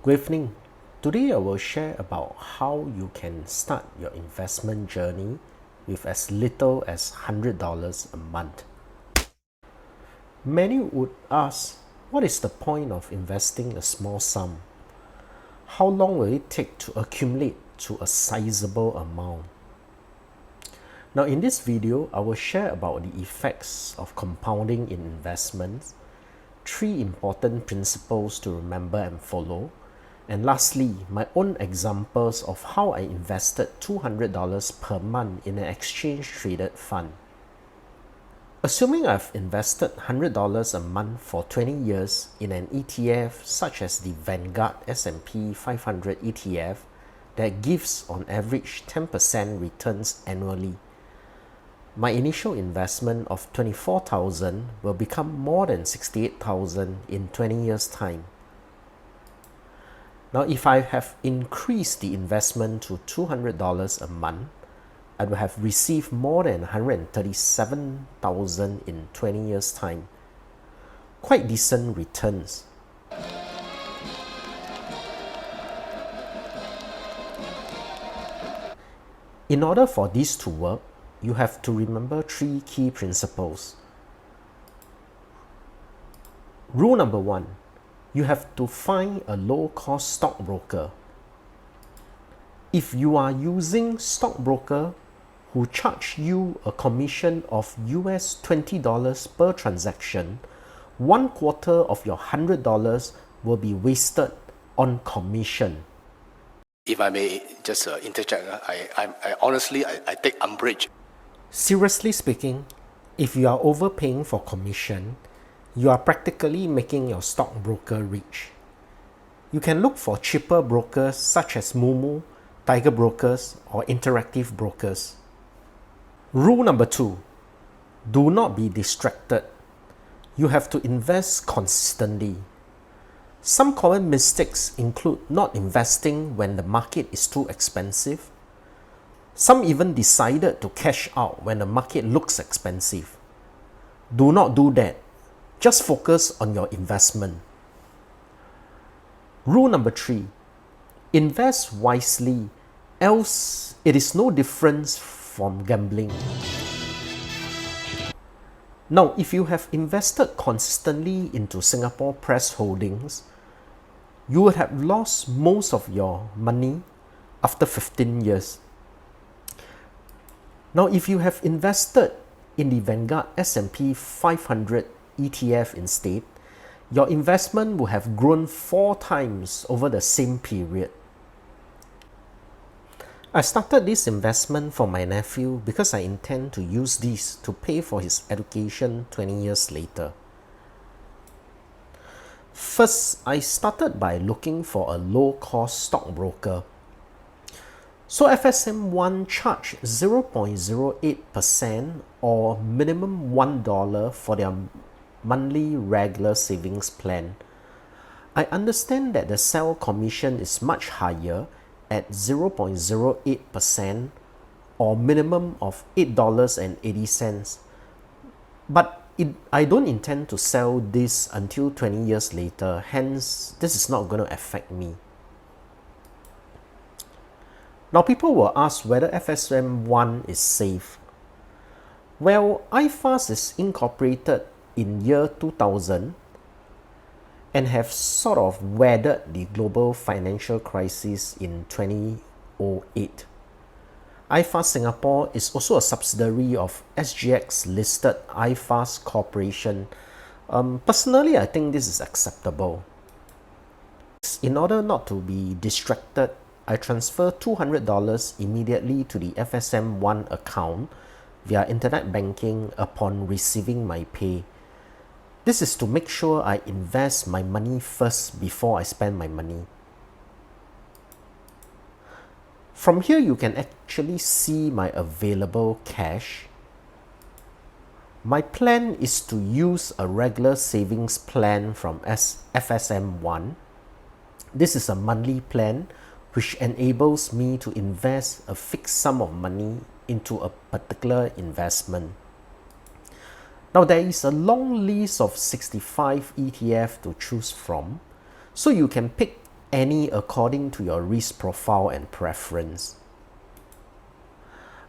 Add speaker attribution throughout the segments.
Speaker 1: Good evening. Today I will share about how you can start your investment journey with as little as $100 a month. Many would ask, what is the point of investing a small sum? How long will it take to accumulate to a sizable amount? Now in this video, I will share about the effects of compounding in investments, 3 important principles to remember and follow, and lastly, my own examples of how I invested $200 per month in an exchange-traded fund. Assuming I've invested $100 a month for 20 years in an ETF such as the Vanguard S&P 500 ETF that gives on average 10% returns annually, my initial investment of $24,000 will become more than $68,000 in 20 years' time. Now, if I have increased the investment to $200 a month, I will have received more than $137,000 in 20 years' time. Quite decent returns. In order for this to work, you have to remember 3 key principles. Rule number 1. You have to find a low-cost stockbroker. If you are using stockbroker who charge you a commission of US $20 per transaction, 1/4 of your $100 will be wasted on commission.
Speaker 2: If I may just interject, I honestly take umbrage.
Speaker 1: Seriously speaking, if you are overpaying for commission, you are practically making your stockbroker rich. You can look for cheaper brokers such as Moomoo, Tiger Brokers, or Interactive Brokers. Rule number 2. Do not be distracted. You have to invest consistently. Some common mistakes include not investing when the market is too expensive. Some even decided to cash out when the market looks expensive. Do not do that. Just focus on your investment. Rule number 3. Invest wisely, else it is no difference from gambling. Now, if you have invested consistently into Singapore Press Holdings, you would have lost most of your money after 15 years. Now, if you have invested in the Vanguard S&P 500 ETF instead, your investment will have grown 4 times over the same period. I started this investment for my nephew because I intend to use this to pay for his education 20 years later. First, I started by looking for a low-cost stockbroker. So FSM1 charged 0.08% or minimum $1 for their monthly regular savings plan. I understand that the sell commission is much higher at 0.08% or minimum of $8.80. But I don't intend to sell this until 20 years later, hence this is not going to affect me. Now people will ask whether FSM1 is safe. Well, iFast is incorporated in year 2000 and have sort of weathered the global financial crisis in 2008. iFast Singapore is also a subsidiary of SGX-listed iFast Corporation. Personally, I think this is acceptable. In order not to be distracted, I transfer $200 immediately to the FSM1 account via internet banking upon receiving my pay. This is to make sure I invest my money first before I spend my money. From here, you can actually see my available cash. My plan is to use a regular savings plan from FSM1. This is a monthly plan which enables me to invest a fixed sum of money into a particular investment. Now there is a long list of 65 ETF to choose from, so you can pick any according to your risk profile and preference.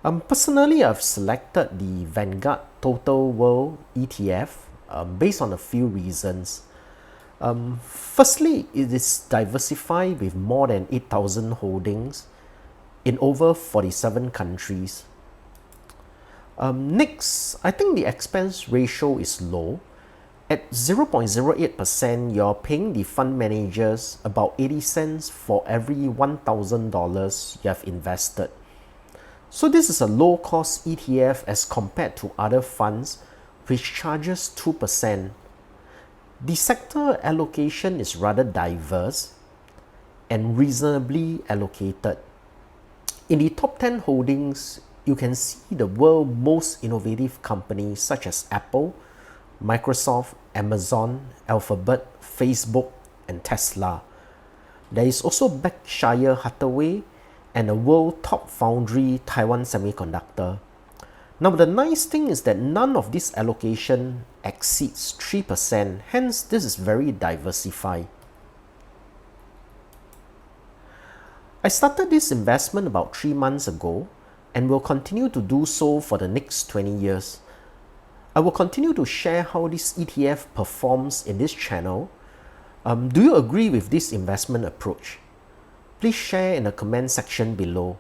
Speaker 1: Personally, I've selected the Vanguard Total World ETF based on a few reasons. Firstly, it is diversified with more than 8,000 holdings in over 47 countries. Next, I think the expense ratio is low. At 0.08%, you're paying the fund managers about 80 cents for every $1,000 you have invested. So this is a low-cost ETF as compared to other funds which charges 2%. The sector allocation is rather diverse and reasonably allocated. In the top 10 holdings, you can see the world's most innovative companies such as Apple, Microsoft, Amazon, Alphabet, Facebook, and Tesla. There is also Berkshire Hathaway and the world top foundry Taiwan Semiconductor. Now the nice thing is that none of this allocation exceeds 3%, hence this is very diversified. I started this investment about 3 months ago and will continue to do so for the next 20 years. I will continue to share how this ETF performs in this channel. Do you agree with this investment approach? Please share in the comment section below.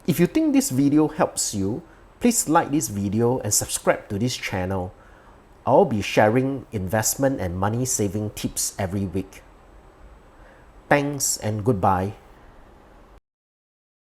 Speaker 1: If you think this video helps you, please like this video and subscribe to this channel. I'll be sharing investment and money saving tips every week. Thanks and goodbye.